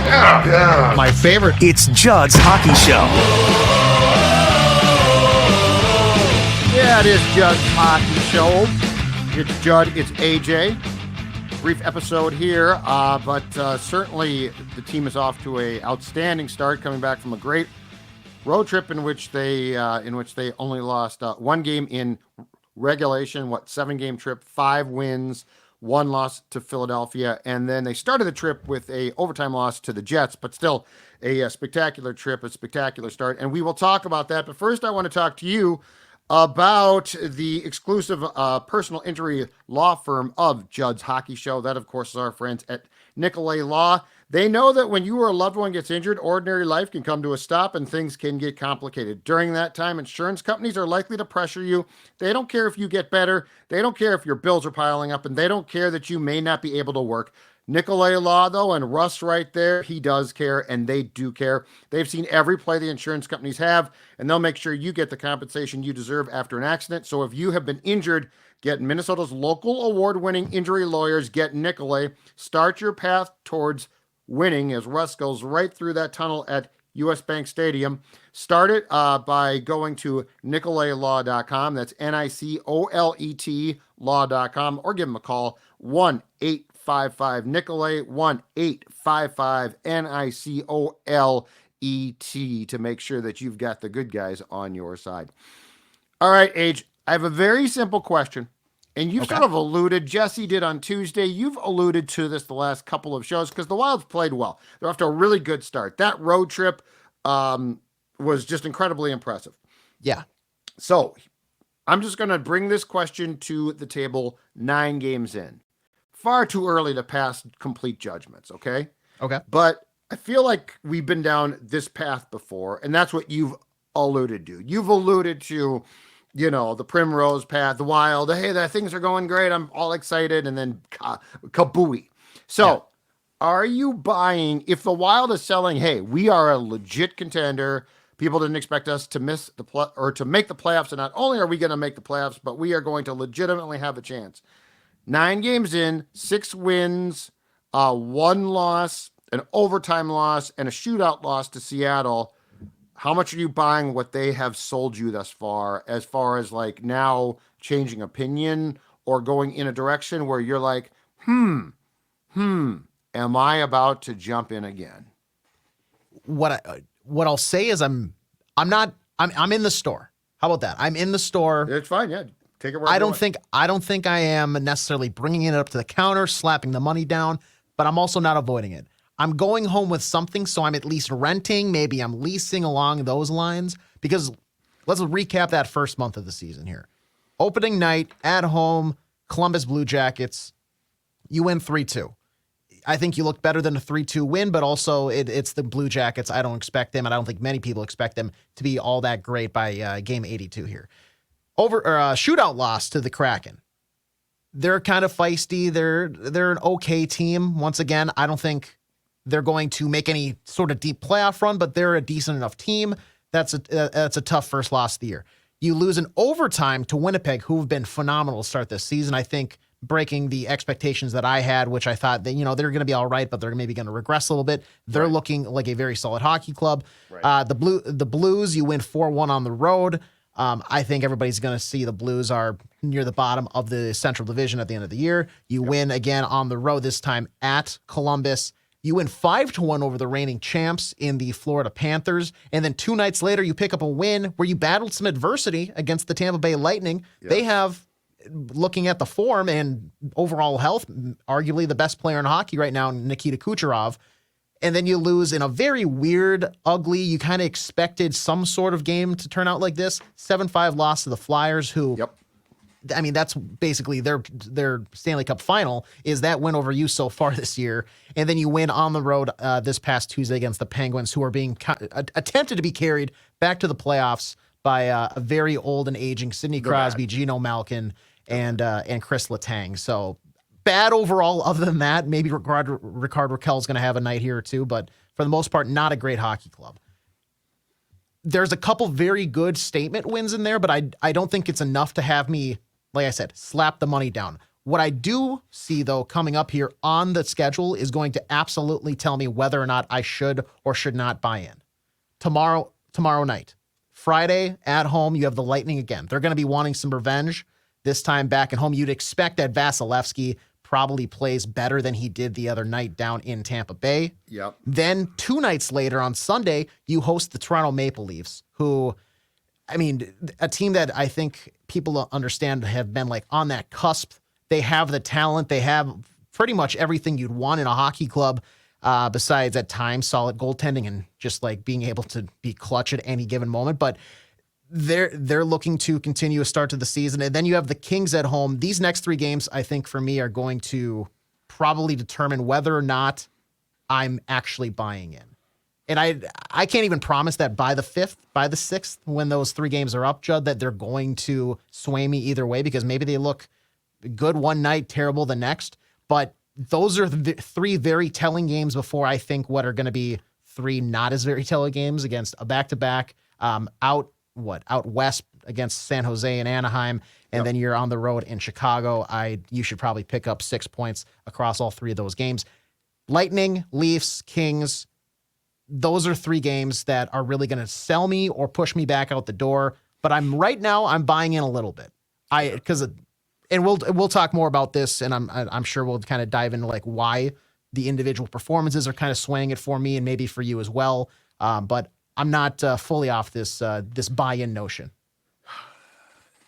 My favorite. It's Judd's Hockey Show. Yeah, it is Judd's Hockey Show. It's Judd, it's AJ. Brief episode here, but certainly the team is off to an outstanding start, coming back from a great road trip in which they only lost one game in regulation. 7-game trip, 5 wins, 1 loss to Philadelphia, and then they started the trip with a overtime loss to the Jets, but still a spectacular trip, a spectacular start, and we will talk about that. But first, I want to talk to you about the exclusive personal injury law firm of Judd's Hockey Show. That, of course, is our friends at Nickolay Law. They know that when you or a loved one gets injured, ordinary life can come to a stop and things can get complicated. During that time, insurance companies are likely to pressure you. They don't care if you get better. They don't care if your bills are piling up, and they don't care that you may not be able to work. Nickolay Law, though, and Russ right there, he does care, and they do care. They've seen every play the insurance companies have, and they'll make sure you get the compensation you deserve after an accident. So if you have been injured, get Minnesota's local award-winning injury lawyers. Get Nickolay. Start your path towards winning as Russ goes right through that tunnel at US Bank Stadium. Start it by going to NickolayLaw.com. That's NICOLET law.com, or give them a call, 1-855-Nickolay, 1-855-NICOLET, to make sure that you've got the good guys on your side. All right, Age, I have a very simple question. And you've sort of alluded, Jesse did on Tuesday, you've alluded to this the last couple of shows because the Wilds played well. They're off to a really good start. That road trip was just incredibly impressive. Yeah. So I'm just going to bring this question to the table 9 games in. Far too early to pass complete judgments, okay? Okay. But I feel like we've been down this path before, and that's what you've alluded to. You've alluded to, you know, the Primrose Path, the Wild. Hey, that things are going great. I'm all excited. And then kabooey. So are you buying, if the Wild is selling, hey, we are a legit contender. People didn't expect us to miss to make the playoffs. And not only are we going to make the playoffs, but we are going to legitimately have a chance. 9 games in, 6 wins, 1 loss, an overtime loss, and a shootout loss to Seattle. How much are you buying what they have sold you thus far, as like now changing opinion or going in a direction where you're like, am I about to jump in again? What I'll say is I'm in the store. How about that? I'm in the store. It's fine. Yeah. Take it where I don't think I am necessarily bringing it up to the counter, slapping the money down, but I'm also not avoiding it. I'm going home with something, so I'm at least renting. Maybe I'm leasing along those lines, because let's recap that first month of the season here. Opening night at home, Columbus Blue Jackets. You win 3-2. I think you look better than a 3-2 win, but also it's the Blue Jackets. I don't expect them, and I don't think many people expect them to be all that great by game 82 here. Shootout loss to the Kraken. They're kind of feisty. They're an okay team. Once again, I don't think they're going to make any sort of deep playoff run, but they're a decent enough team. That's a tough first loss of the year. You lose in overtime to Winnipeg, who've been phenomenal to start this season. I think breaking the expectations that I had, which I thought that, they're going to be all right, but they're maybe going to regress a little bit. They're looking like a very solid hockey club. Right. The Blues, you win 4-1 on the road. I think everybody's going to see the Blues are near the bottom of the Central Division at the end of the year. You win again on the road, this time at Columbus. You win 5-1 over the reigning champs in the Florida Panthers. And then 2 nights later, you pick up a win where you battled some adversity against the Tampa Bay Lightning. Yep. They have, looking at the form and overall health, arguably the best player in hockey right now, Nikita Kucherov. And then you lose in a very weird, ugly, you kind of expected some sort of game to turn out like this. 7-5 loss to the Flyers, who, I mean, that's basically their Stanley Cup final, is that win over you so far this year. And then you win on the road this past Tuesday against the Penguins, who are being attempted to be carried back to the playoffs by a very old and aging Sidney Crosby, Geno Malkin, and Chris Letang. So bad overall. Other than that, maybe Ricard Raquel's going to have a night here or two, but for the most part, not a great hockey club. There's a couple very good statement wins in there, but I don't think it's enough to have me, like I said, slap the money down. What I do see, though, coming up here on the schedule is going to absolutely tell me whether or not I should or should not buy in. Tomorrow night, Friday at home, you have the Lightning again. They're going to be wanting some revenge this time back at home. You'd expect that Vasilevsky probably plays better than he did the other night down in Tampa Bay. Yep. Then 2 nights later on Sunday, you host the Toronto Maple Leafs, who, I mean, a team that I think people understand have been like on that cusp. They have the talent. They have pretty much everything you'd want in a hockey club, besides at times solid goaltending and just like being able to be clutch at any given moment. But they're looking to continue a start to the season. And then you have the Kings at home. These next 3 games, I think for me, are going to probably determine whether or not I'm actually buying in. And I can't even promise that by the 5th, by the 6th, when those 3 games are up, Judd, that they're going to sway me either way, because maybe they look good one night, terrible the next. But those are the 3 very telling games before I think what are going to be 3 not as very telling games against a back-to-back out west against San Jose and Anaheim, and then you're on the road in Chicago. You should probably pick up 6 points across all 3 of those games. Lightning, Leafs, Kings, those are 3 games that are really going to sell me or push me back out the door. But I'm buying in a little bit. And we'll talk more about this, and I'm sure we'll kind of dive into like why the individual performances are kind of swaying it for me and maybe for you as well. But I'm not fully off this buy-in notion.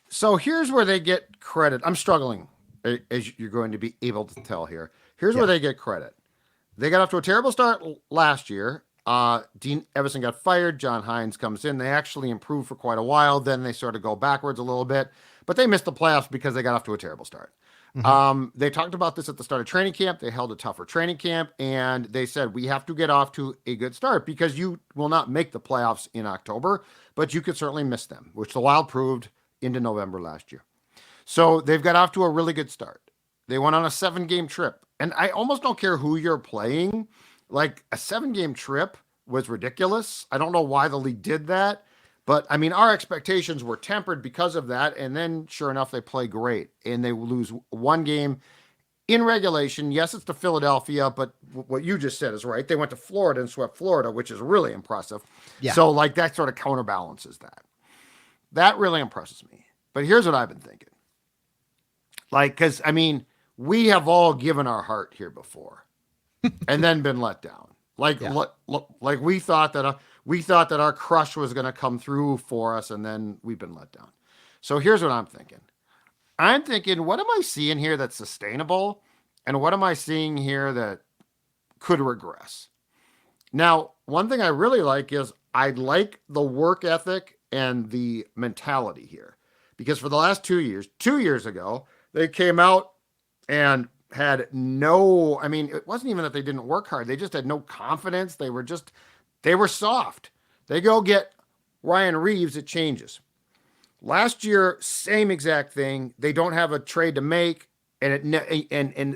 So here's where they get credit. I'm struggling, as you're going to be able to tell here. Here's where they get credit. They got off to a terrible start last year. Dean Evason got fired. John Hines comes in. They actually improved for quite a while. Then they sort of go backwards a little bit. But they missed the playoffs because they got off to a terrible start. Mm-hmm. They talked about this at the start of training camp. They held a tougher training camp, and they said, we have to get off to a good start because you will not make the playoffs in October, but you could certainly miss them, which the Wild proved into November last year. So they've got off to a really good start. They went on a 7-game trip, and I almost don't care who you're playing. Like, a 7-game trip was ridiculous. I don't know why the league did that. But, I mean, our expectations were tempered because of that. And then, sure enough, they play great. And they lose 1 game in regulation. Yes, it's to Philadelphia, but what you just said is right. They went to Florida and swept Florida, which is really impressive. Yeah. So, like, that sort of counterbalances that. That really impresses me. But here's what I've been thinking. Like, because, I mean, we have all given our heart here before and then been let down. Like, like we thought that our crush was going to come through for us, and then we've been let down. So here's what I'm thinking. I'm thinking, what am I seeing here that's sustainable? And what am I seeing here that could regress? Now, one thing I really like is I like the work ethic and the mentality here. Because for the last 2 years ago, they came out and had no, I mean, it wasn't even that they didn't work hard. They just had no confidence. They were soft. They go get Ryan Reeves, it changes. Last year, same exact thing. They don't have a trade to make, and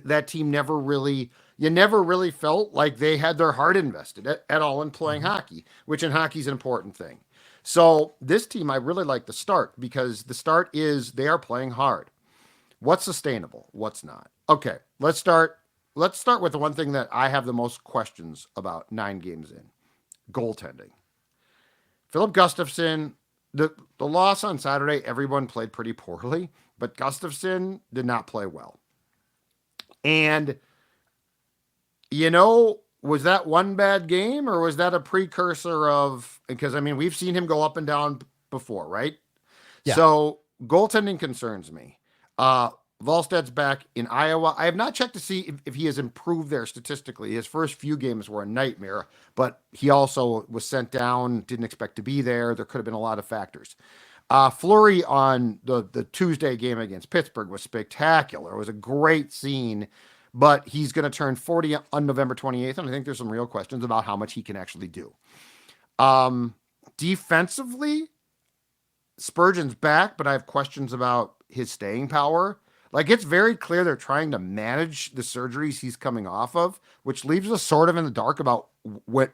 that team never really felt like they had their heart invested at all in playing hockey, which in hockey is an important thing. So this team, I really like the start, because the start is they are playing hard. What's sustainable? What's not? Okay, let's start with the one thing that I have the most questions about 9 games in. Goaltending. Philip Gustafsson, the loss on Saturday, everyone played pretty poorly, but Gustafsson did not play well. And, was that one bad game, or was that a precursor of, because, I mean, we've seen him go up and down before, right? Yeah. So goaltending concerns me. Volstad's back in Iowa. I have not checked to see if he has improved there statistically. His first few games were a nightmare, but he also was sent down, didn't expect to be there. There could have been a lot of factors. Fleury on the Tuesday game against Pittsburgh was spectacular. It was a great scene, but he's going to turn 40 on November 28th, and I think there's some real questions about how much he can actually do. Defensively, Spurgeon's back, but I have questions about his staying power. Like, it's very clear they're trying to manage the surgeries he's coming off of, which leaves us sort of in the dark about when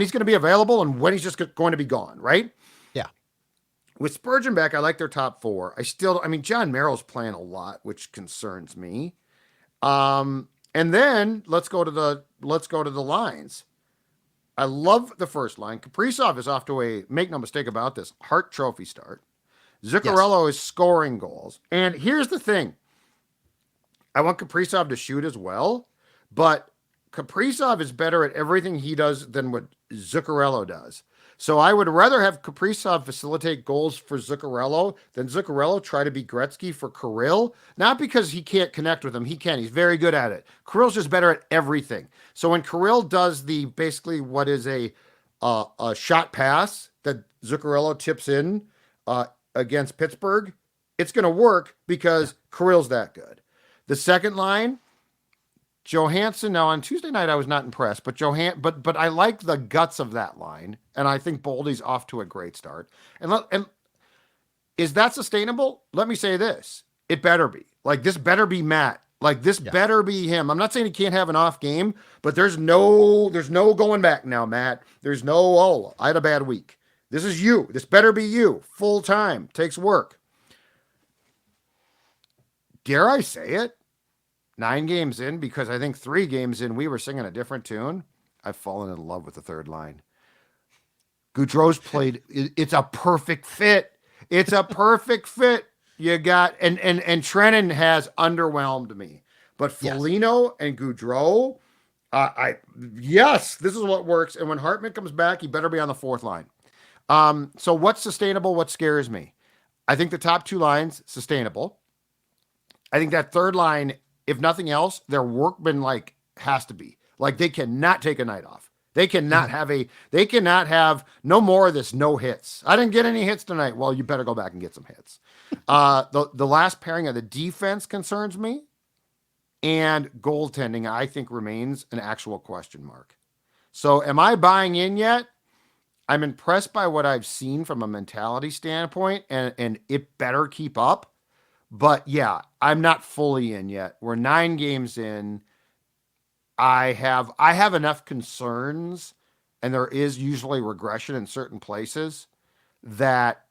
he's going to be available and when he's just going to be gone, right? Yeah. With Spurgeon back, I like their top four. I mean, John Merrill's playing a lot, which concerns me. And then let's go to the lines. I love the first line. Kaprizov is off to a, make no mistake about this, Hart Trophy start. Zuccarello is scoring goals. And here's the thing. I want Kaprizov to shoot as well, but Kaprizov is better at everything he does than what Zuccarello does. So I would rather have Kaprizov facilitate goals for Zuccarello than Zuccarello try to be Gretzky for Kirill. Not because he can't connect with him. He can. He's very good at it. Kirill's just better at everything. So when Kirill does the basically what is a shot pass that Zuccarello tips in against Pittsburgh, it's going to work because Kirill's that good. The second line, Johansson. Now on Tuesday night, I was not impressed, but but I like the guts of that line, and I think Boldy's off to a great start. And is that sustainable? Let me say this: it better be. Like this better be Matt. Like this better be him. I'm not saying he can't have an off game, but there's no going back now, Matt. There's no I had a bad week. This is you. This better be you. Full time takes work. Dare I say it? 9 games in, because I think 3 games in, we were singing a different tune. I've fallen in love with the third line. Goudreau's played. It's a perfect fit. It's a perfect fit. You got, and Trennan has underwhelmed me. But Foligno and Goudreau, yes, this is what works. And when Hartman comes back, he better be on the fourth line. So what's sustainable? What scares me? I think the top 2 lines, sustainable. I think that third line, if nothing else, their workman has to be. Like they cannot take a night off. They cannot have no more of this no hits. I didn't get any hits tonight. Well, you better go back and get some hits. The last pairing of the defense concerns me, and goaltending, I think, remains an actual question mark. So am I buying in yet? I'm impressed by what I've seen from a mentality standpoint, and it better keep up. But yeah, I'm not fully in yet. We're 9 games in. I have enough concerns, and there is usually regression in certain places, that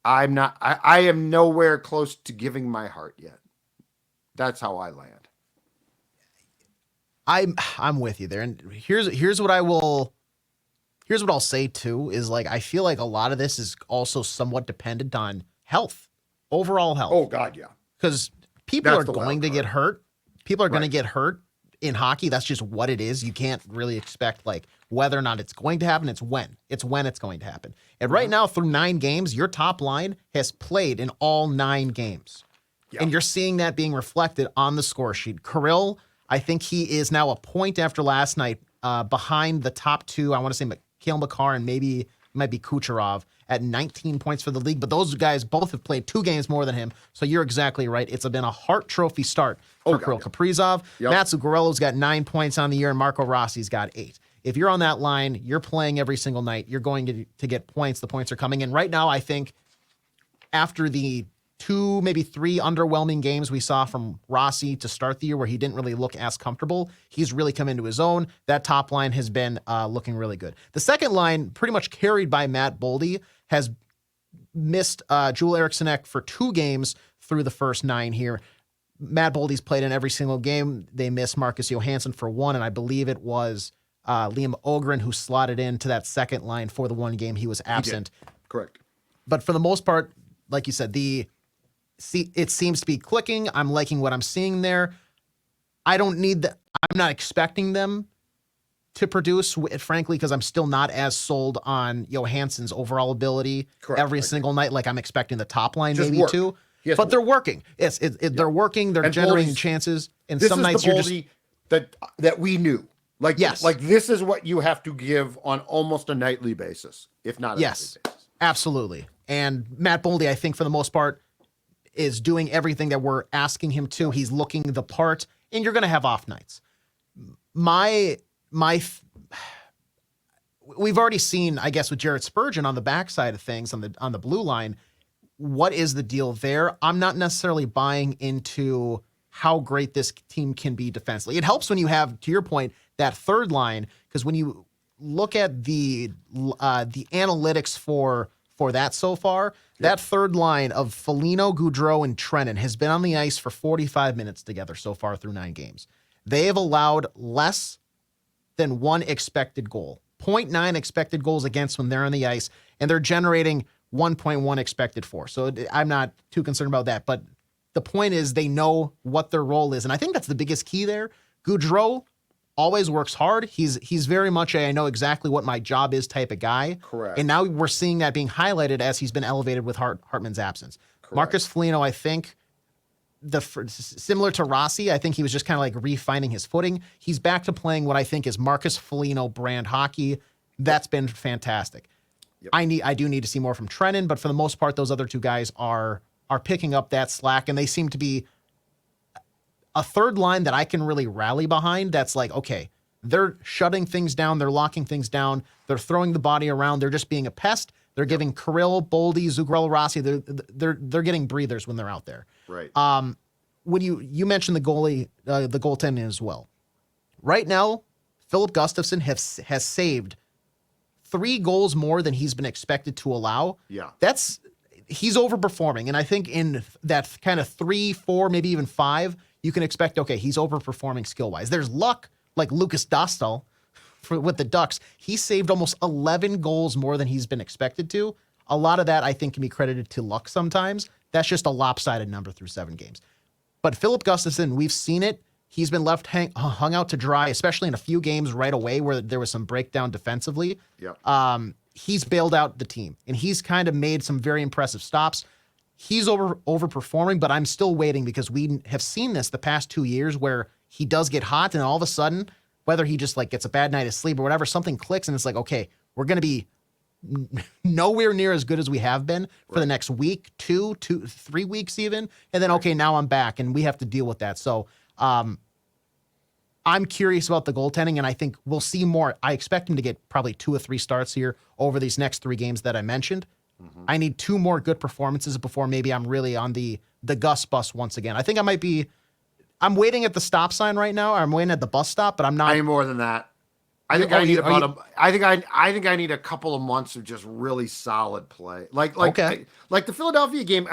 I am nowhere close to giving my heart yet. That's how I land. I'm with you there. And here's what I'll say too, is I feel like a lot of this is also somewhat dependent on health. Overall health. Oh God, yeah. Because people are going to get hurt. People are going to get hurt in hockey. That's just what it is. You can't really expect whether or not it's going to happen. It's when it's going to happen. And right now, through 9 games, your top line has played in all 9 games. Yeah. And you're seeing that being reflected on the score sheet. Kirill, I think he is now a point after last night behind the top 2. I want to say Mikhail Makar and maybe it might be Kucherov at 19 points for the league, but those guys both have played 2 games more than him. So you're exactly right. It's been a Hart Trophy start for Kirill Kaprizov. Yep. Matt Zuccarello's got 9 points on the year, and Marco Rossi's got 8. If you're on that line, you're playing every single night. You're going to get points. The points are coming in. Right now, I think after the 2, maybe 3 underwhelming games we saw from Rossi to start the year where he didn't really look as comfortable, he's really come into his own. That top line has been looking really good. The second line, pretty much carried by Matt Boldy, has missed Joel Eriksson for 2 games through the first 9 here. Matt Boldy's played in every single game. They missed Marcus Johansson for 1, and I believe it was Liam Ogren who slotted into that second line for the 1 game he was absent. Correct. But for the most part, like you said, it seems to be clicking. I'm liking what I'm seeing there. I'm not expecting them to produce, frankly, because I'm still not as sold on Johansson's overall ability every single night like I'm expecting the top line maybe to. But they're working. Yes, they're working. They're generating chances. And some nights you're just that we knew. This is what you have to give on almost a nightly basis, if not a nightly basis. Absolutely. And Matt Boldy, I think for the most part, is doing everything that we're asking him to. He's looking the part, and you're going to have off nights. We've already seen, I guess, with Jared Spurgeon on the backside of things on the blue line. What is the deal there? I'm not necessarily buying into how great this team can be defensively. It helps when you have, to your point, that third line, because when you look at the analytics for for that so far. That third line of Foligno, Gaudreau, and Trennan has been on the ice for 45 minutes together so far through 9 games. They have allowed less than 1 expected goal. 0.9 expected goals against when they're on the ice, and they're generating 1.1 expected for. So I'm not too concerned about that. But the point is they know what their role is. And I think that's the biggest key there. Gaudreau always works hard. He's very much a I know exactly what my job is type of guy. Correct. And now we're seeing that being highlighted as he's been elevated with Hartman's absence. Correct. Marcus Foligno, I think, similar to Rossi, I think he was just kind of like refining his footing. He's back to playing what I think is Marcus Foligno brand hockey. That's been fantastic. Yep. I do need to see more from Trennan, but for the most part, those other 2 guys are picking up that slack, and they seem to be a third line that I can really rally behind. That's like, okay, they're shutting things down, they're locking things down, they're throwing the body around, they're just being a pest. They're giving Kirill, Boldy, Zuccarello, Rossi. They're getting breathers when they're out there. Right. When you mentioned the goalie, the goaltending as well. Right now, Philip Gustafsson has saved 3 goals more than he's been expected to allow. Yeah. He's overperforming, and I think in that kind of 3, 4, maybe even 5, you can expect, okay, he's overperforming skill-wise. There's luck, like Lucas Dostal with the Ducks. He saved almost 11 goals more than he's been expected to. A lot of that, I think, can be credited to luck sometimes. That's just a lopsided number through 7 games. But Philip Gustafsson, we've seen it. He's been left hung out to dry, especially in a few games right away where there was some breakdown defensively. Yeah. He's bailed out the team, and he's kind of made some very impressive stops. He's overperforming, but I'm still waiting because we have seen this the past 2 years where he does get hot, and all of a sudden, whether he just like gets a bad night of sleep or whatever, something clicks, and it's like, okay, we're going to be nowhere near as good as we have been for the next week, 2, 3 weeks even, and then okay, now I'm back, and we have to deal with that. So I'm curious about the goaltending, and I think we'll see more. I expect him to get probably 2 or 3 starts here over these next 3 games that I mentioned. Mm-hmm. I need 2 more good performances before maybe I'm really on the Gus bus once again. I think I'm waiting at the stop sign right now. I'm waiting at the bus stop, but I'm not. I need more than that. I think I think I need a couple of months of just really solid play. Like the Philadelphia game.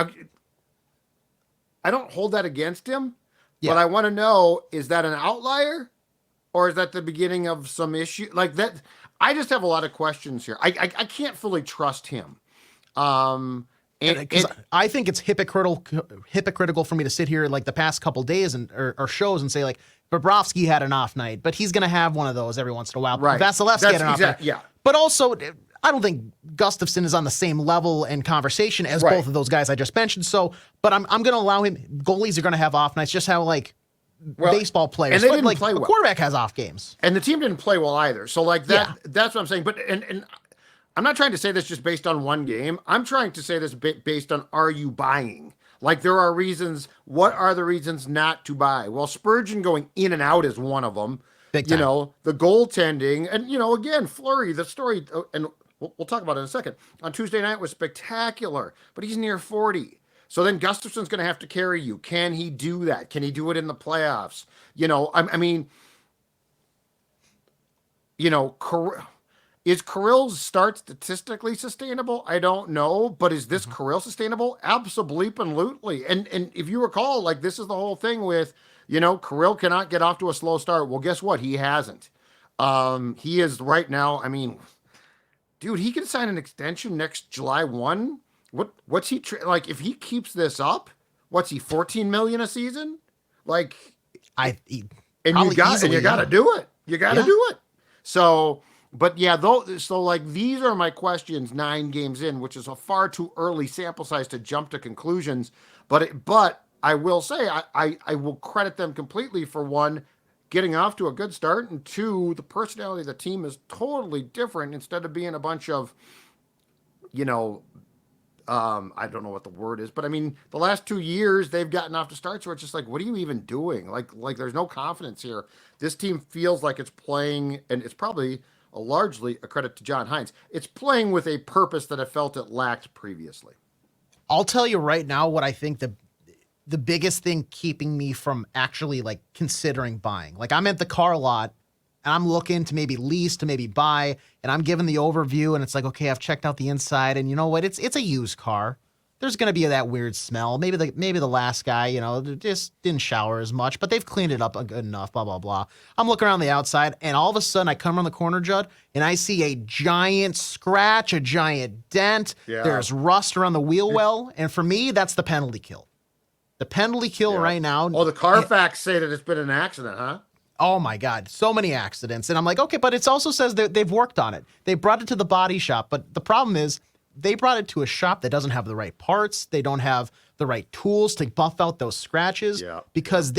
I don't hold that against him, but I want to know, is that an outlier or is that the beginning of some issue? Like that, I just have a lot of questions here. I can't fully trust him. And I think it's hypocritical for me to sit here like the past couple days or shows and say like Bobrovsky had an off night, but he's going to have one of those every once in a while. Right. Vasilevsky had an off night. Yeah. But also, I don't think Gustafsson is on the same level and conversation as both of those guys I just mentioned. So, but I'm going to allow him. Goalies are going to have off nights, just how baseball players. And they didn't play well. A quarterback has off games. And the team didn't play well either. So like that, that's what I'm saying. But and I'm not trying to say this just based on one game. I'm trying to say this based on, are you buying? Like there are reasons. What are the reasons not to buy? Well, Spurgeon going in and out is one of them. Big time. The goaltending, and again, Fleury, the story, and we'll talk about it in a second. On Tuesday night was spectacular, but he's near 40. So then Gustafsson's going to have to carry you. Can he do that? Can he do it in the playoffs? Is Kirill's start statistically sustainable? I don't know, but is this Kirill sustainable? Absolutely. And if you recall, like this is the whole thing with, Kirill cannot get off to a slow start. Well, guess what? He hasn't. He is right now. I mean, dude, he can sign an extension next July 1. What's he like? If he keeps this up, what's he, $14 million a season? Like, you got to do it. You got to do it. So. But yeah, these are my questions 9 games in, which is a far too early sample size to jump to conclusions. But I will say I will credit them completely for, 1, getting off to a good start, and 2, the personality of the team is totally different. Instead of being a bunch of, I don't know what the word is, but I mean, the last 2 years they've gotten off to starts where it's just like, what are you even doing? Like there's no confidence here. This team feels like it's playing, and it's probably largely a credit to John Hines. It's playing with a purpose that I felt it lacked previously. I'll tell you right now what I think the biggest thing keeping me from actually considering buying. I'm at the car lot and I'm looking to maybe lease, to maybe buy, and I'm given the overview, and it's like, okay, I've checked out the inside, and you know what? It's a used car. There's going to be that weird smell. Maybe the last guy, just didn't shower as much, but they've cleaned it up good enough, blah, blah, blah. I'm looking around the outside, and all of a sudden I come around the corner, Judd, and I see a giant scratch, a giant dent. Yeah. There's rust around the wheel well, and for me, that's the penalty kill. The penalty kill right now. Oh, the Carfax say that it's been an accident, huh? Oh my God, so many accidents. And I'm like, okay, but it also says that they've worked on it. They brought it to the body shop, but the problem is they brought it to a shop that doesn't have the right parts. They don't have the right tools to buff out those scratches because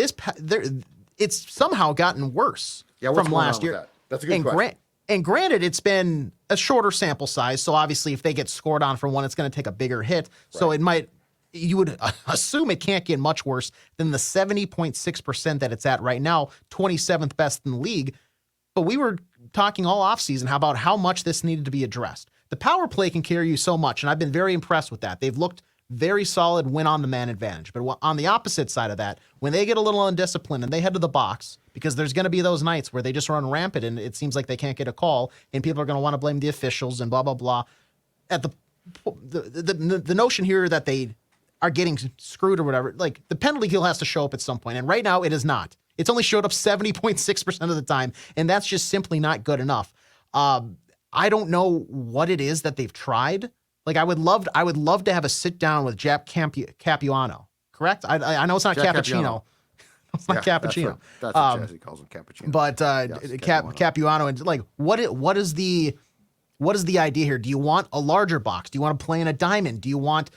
it's somehow gotten worse from last year. That's a good question. And granted, it's been a shorter sample size. So obviously if they get scored on for one, it's going to take a bigger hit. Right. So you would assume it can't get much worse than the 70.6% that it's at right now, 27th best in the league. But we were talking all offseason about how much this needed to be addressed. The power play can carry you so much, and I've been very impressed with that. They've looked very solid when on the man advantage. But on the opposite side of that, when they get a little undisciplined and they head to the box, because there's going to be those nights where they just run rampant and it seems like they can't get a call, and people are going to want to blame the officials and blah, blah, blah. At the notion here that they are getting screwed or whatever, like the penalty kill has to show up at some point, and right now it is not. It's only showed up 70.6% of the time, and that's just simply not good enough. I don't know what it is that they've tried. Like I would love to have a sit down with Jack Capuano. Correct? I know it's not Jack Cappuccino. It's not Cappuccino. That's what Jazzy calls him, Cappuccino. But Capuano, and like what is the idea here? Do you want a larger box? Do you want to play in a diamond? Do you want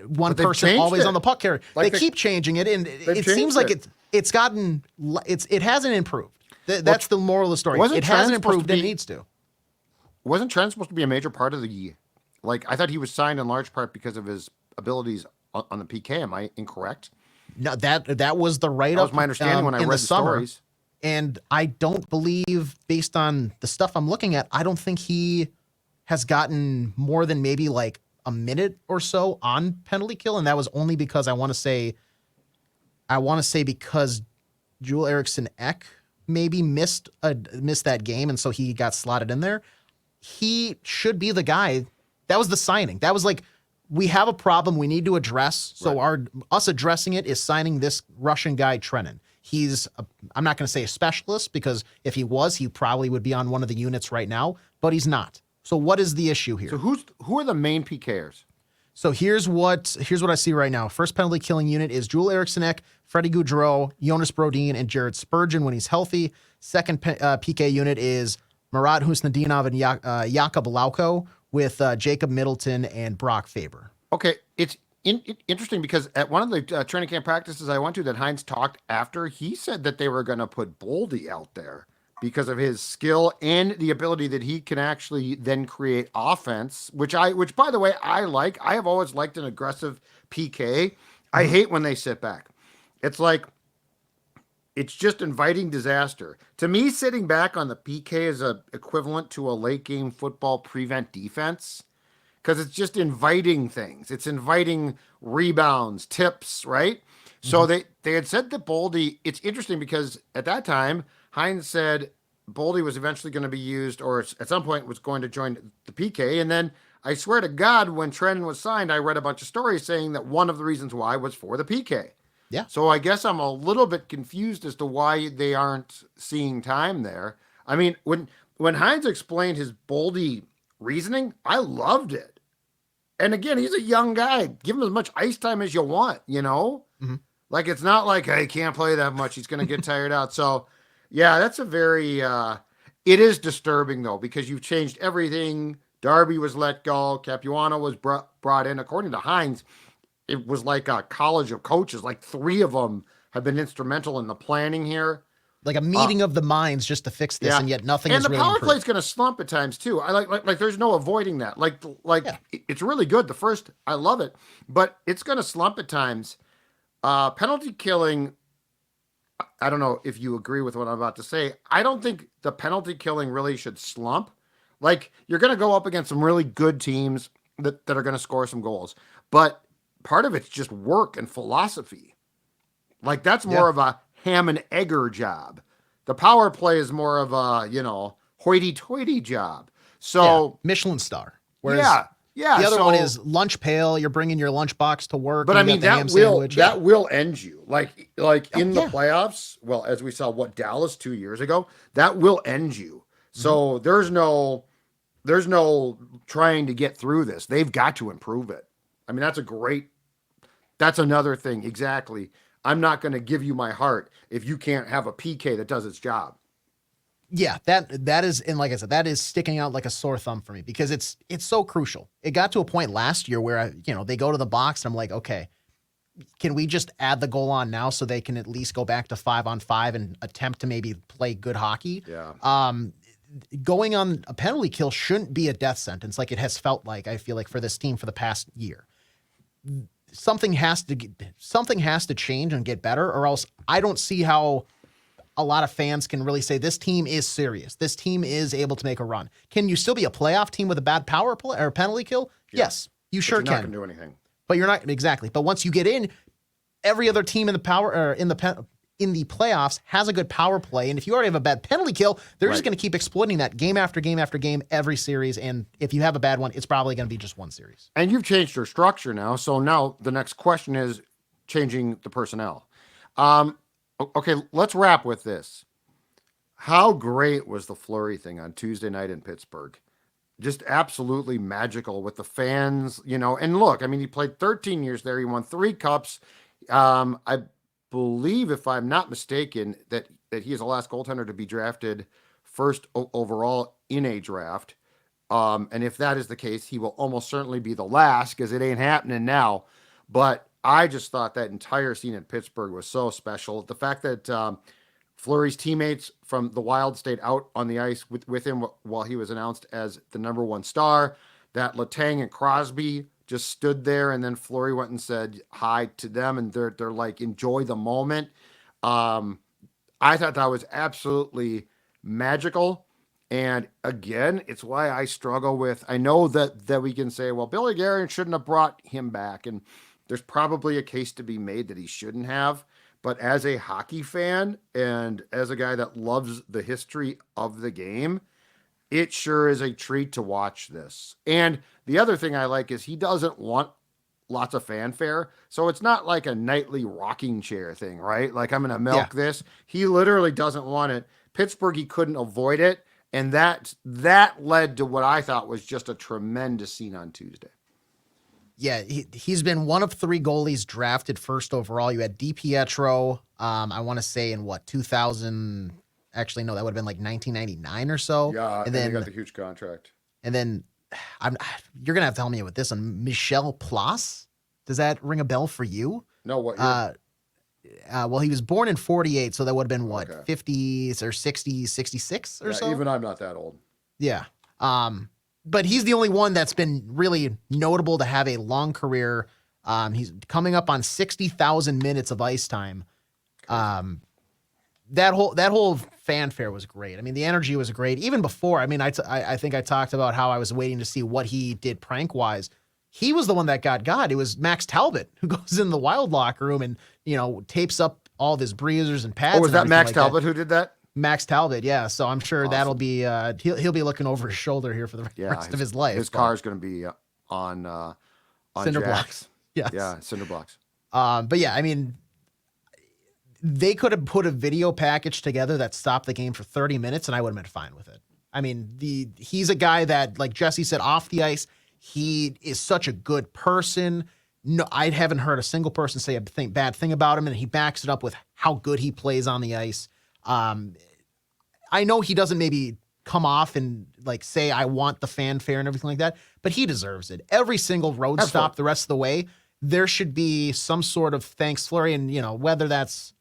one person always on the puck carrier? Like they keep changing it, and it seems like it hasn't improved. That's the moral of the story. It hasn't improved, and it needs to. Wasn't Trent supposed to be a major part of the? Like I thought he was signed in large part because of his abilities on the PK. Am I incorrect? No, that was the write-up. That was my understanding when I read the stories. And I don't believe, based on the stuff I'm looking at, I don't think he has gotten more than maybe like a minute or so on penalty kill, and that was only because I want to say because Joel Eriksson Ek maybe missed that game, and so he got slotted in there. He should be the guy. That was the signing. That was like, we have a problem we need to address. So us addressing it is signing this Russian guy, Trenin. I'm not going to say a specialist, because if he was, he probably would be on one of the units right now, but he's not. So what is the issue here? So who are the main PKers? So here's what I see right now. First penalty killing unit is Joel Eriksson Ek, Freddie Gaudreau, Jonas Brodin, and Jared Spurgeon when he's healthy. Second PK unit is Marat Husnadinov and Jakub Lauko, with Jacob Middleton and Brock Faber. Okay, it's interesting because at one of the training camp practices I went to that Hines talked after, he said that they were going to put Boldy out there because of his skill and the ability that he can actually then create offense, which by the way, I like. I have always liked an aggressive PK. I hate when they sit back. It's like, it's just inviting disaster. To me, sitting back on the PK is equivalent to a late game football prevent defense, because it's just inviting things. It's inviting rebounds, tips, right? Mm-hmm. So they had said that Boldy, it's interesting because at that time, Hines said Boldy was eventually going to be used, or at some point was going to join the PK. And then I swear to God, when Trenton was signed, I read a bunch of stories saying that one of the reasons why was for the PK. Yeah. So I guess I'm a little bit confused as to why they aren't seeing time there. I mean, when Hines explained his Boldy reasoning, I loved it. And again, he's a young guy. Give him as much ice time as you want, Mm-hmm. Like, it's not like, hey, he can't play that much, he's going to get tired out. So, yeah, that's a very, it is disturbing, though, because you've changed everything. Darby was let go. Capuano was brought in. According to Hines, it was like a college of coaches. Like 3 of them have been instrumental in the planning here. Like a meeting of the minds just to fix this, and yet nothing is really improved. And the power improved. play's going to slump at times too. I like there's no avoiding that. It's really good. The first, I love it, but it's going to slump at times. Penalty killing, I don't know if you agree with what I'm about to say. I don't think the penalty killing really should slump. Like, you're going to go up against some really good teams that are going to score some goals, but part of it's just work and philosophy. Like, that's more of a ham and egger job The power play is more of a, hoity-toity job. So Michelin star. Whereas yeah. the other one is lunch pail. You're bringing your lunchbox to work. But I mean, that will end you. Like in the yeah. playoffs, well, as we saw Dallas 2 years ago, that will end you. So there's no trying to get through this. They've got to improve it. I mean, that's another thing. Exactly. I'm not going to give you my heart if you can't have a PK that does its job. Yeah, that is, and like I said, that is sticking out like a sore thumb for me because it's so crucial. It got to a point last year where they go to the box and I'm like, okay, can we just add the goal on now so they can at least go back to 5-on-5 and attempt to maybe play good hockey? Yeah. Going on a penalty kill shouldn't be a death sentence like it has felt like, I feel like, for this team for the past year. Something has to change and get better, or else I don't see how a lot of fans can really say this team is serious. This team is able to make a run. Can you still be a playoff team with a bad power play or penalty kill? Yeah. Yes, you sure can. You're not going to do anything. But you're not exactly. But once you get in, every other team in the playoffs has a good power play, and if you already have a bad penalty kill, they're just going to keep exploiting that game after game after game, every series. And if you have a bad one, it's probably going to be just one series. And you've changed your structure now, so now the next question is changing the personnel. Okay, let's wrap with this. How great was the Fleury thing on Tuesday night in Pittsburgh? Just absolutely magical with the fans, And look, I mean, he played 13 years there. He won 3 cups. I believe, if I'm not mistaken, that he is the last goaltender to be drafted first overall in a draft. And if that is the case, he will almost certainly be the last because it ain't happening now. But I just thought that entire scene in Pittsburgh was so special. The fact that Fleury's teammates from the Wild stayed out on the ice with him while he was announced as the number 1 star, that Letang and Crosby just stood there, and then Fleury went and said hi to them, and they're like, enjoy the moment. I thought that was absolutely magical. And again, it's why I struggle with, I know that we can say, well, Billy Guerin shouldn't have brought him back. And there's probably a case to be made that he shouldn't have. But as a hockey fan and as a guy that loves the history of the game, it sure is a treat to watch this. And the other thing I like is he doesn't want lots of fanfare. So it's not like a nightly rocking chair thing, right? Like, I'm going to milk this. He literally doesn't want it. Pittsburgh, he couldn't avoid it. And that led to what I thought was just a tremendous scene on Tuesday. Yeah, he's been one of 3 goalies drafted first overall. You had DiPietro, I want to say in 2000, actually, no, that would have been like 1999 or so. Yeah, and then he got the huge contract. And then you're going to have to help me with this one. Michel Plas? Does that ring a bell for you? No, what year? Well, he was born in 48, so that would have been 50s or 60s, 66 or so? Even I'm not that old. Yeah. But he's the only one that's been really notable to have a long career. He's coming up on 60,000 minutes of ice time. That whole fanfare was great. I mean, the energy was great. Even before, I mean, I think I talked about how I was waiting to see what he did prank-wise. He was the one that got. It was Max Talbot who goes in the Wild locker room and, tapes up all of his breezers and pads. Oh, was that Max Talbot who did that? Max Talbot, yeah. So I'm sure that'll be he'll be looking over his shoulder here for the rest of his life. His car's going to be on cinder jacks. blocks. Yes. Yeah, cinder blocks. But yeah, I mean, they could have put a video package together that stopped the game for 30 minutes, and I would have been fine with it. I mean, he's a guy that, like Jesse said, off the ice, he is such a good person. No, I haven't heard a single person say a bad thing about him, and he backs it up with how good he plays on the ice. I know he doesn't maybe come off and like say, I want the fanfare and everything like that, but he deserves it. Every single road stop the rest of the way, there should be some sort of thanks Fleury. And, whether that's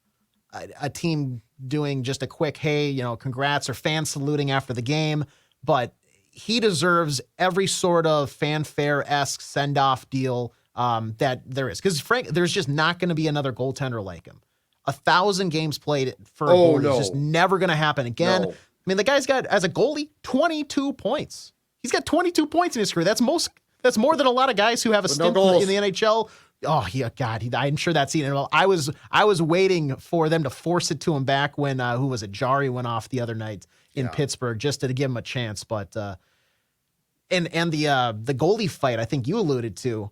a team doing just a quick, hey, congrats, or fans saluting after the game, but he deserves every sort of fanfare-esque send-off deal that there is. Because there's just not going to be another goaltender like him. 1,000 games played for a goalie is just never going to happen again. No. I mean, the guy's got, as a goalie, 22 points. He's got 22 points in his career. That's more than a lot of guys who have a stint in the NHL Oh, yeah, God, I'm sure that's eating. Well, I was waiting for them to force it to him back when who was it? Jari went off the other night in Yeah. Pittsburgh just to give him a chance. But and the goalie fight I think you alluded to,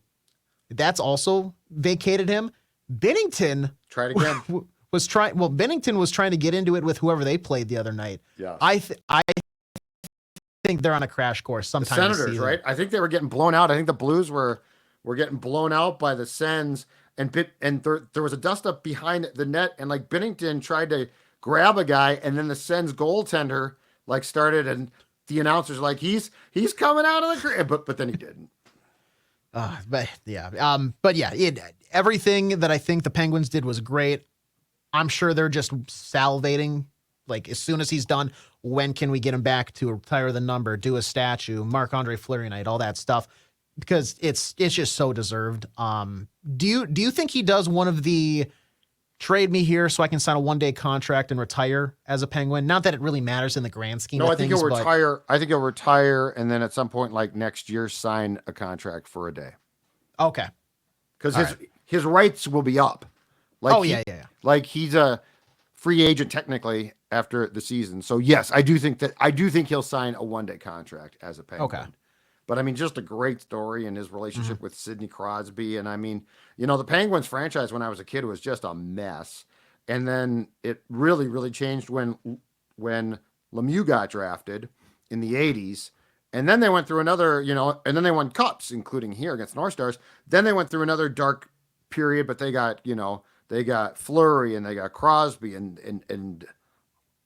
that's also vacated him. Bennington Try it again. was trying. Well, Bennington was trying to get into it with whoever they played the other night. Yeah. I think they're on a crash course The sometime this Senators, season. right? I think they were getting blown out. I think the Blues were getting blown out by the Sens, and there was a dust up behind the net, and like Bennington tried to grab a guy, and then the Sens goaltender like started, and the announcers like he's coming out of the but then he didn't. But yeah, everything that I think the Penguins did was great. I'm sure they're just salivating. Like, as soon as he's done, when can we get him back to retire the number, do a statue, Marc-Andre Fleury night, all that stuff, because it's just so deserved. Do you think he does one of the trade me here so I can sign a 1-day contract and retire as a Penguin? Not that it really matters in the grand scheme of I think things. he'll retire. I think he'll retire, and then at some point, like next year, sign a contract for a day. Okay. Because his rights will be up. Like yeah. Like he's a free agent technically after the season. So yes, I do think he'll sign a 1-day contract as a Penguin. Okay. But I mean, just a great story in his relationship with Sidney Crosby. And I mean, the Penguins franchise when I was a kid was just a mess. And then it really, really changed when Lemieux got drafted in the 80s. And then they went through another, and then they won cups, including here against North Stars. Then they went through another dark period, but they got Fleury and they got Crosby and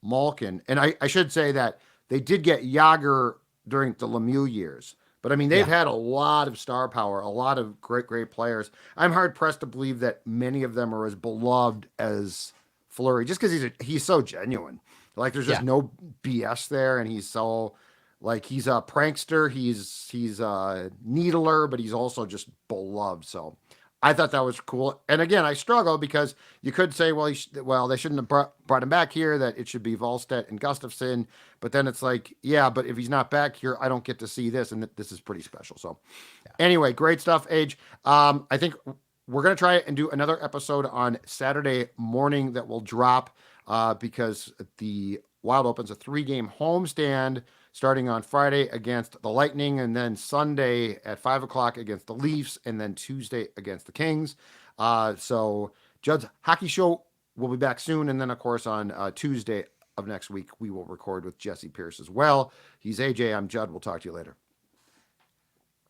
Malkin. And I should say that they did get Yager during the Lemieux years. But I mean, they've had a lot of star power, a lot of great players. I'm hard pressed to believe that many of them are as beloved as Fleury, just because he's so genuine. Like there's just no BS there, and he's so like he's a prankster, he's a needler, but he's also just beloved. So I thought that was cool. And again, I struggle because you could say, well, they shouldn't have brought him back here, that it should be Volstedt and Gustafsson. But then it's like, yeah, but if he's not back here, I don't get to see this. And this is pretty special. So anyway, great stuff, Age. I think we're going to try and do another episode on Saturday morning that will drop because the Wild opens a 3-game homestand starting on Friday against the Lightning, and then Sunday at 5:00 against the Leafs, and then Tuesday against the Kings. So Judd's Hockey Show will be back soon, and then of course on Tuesday of next week we will record with Jesse Pierce as well. He's AJ, I'm Judd. We'll talk to you later.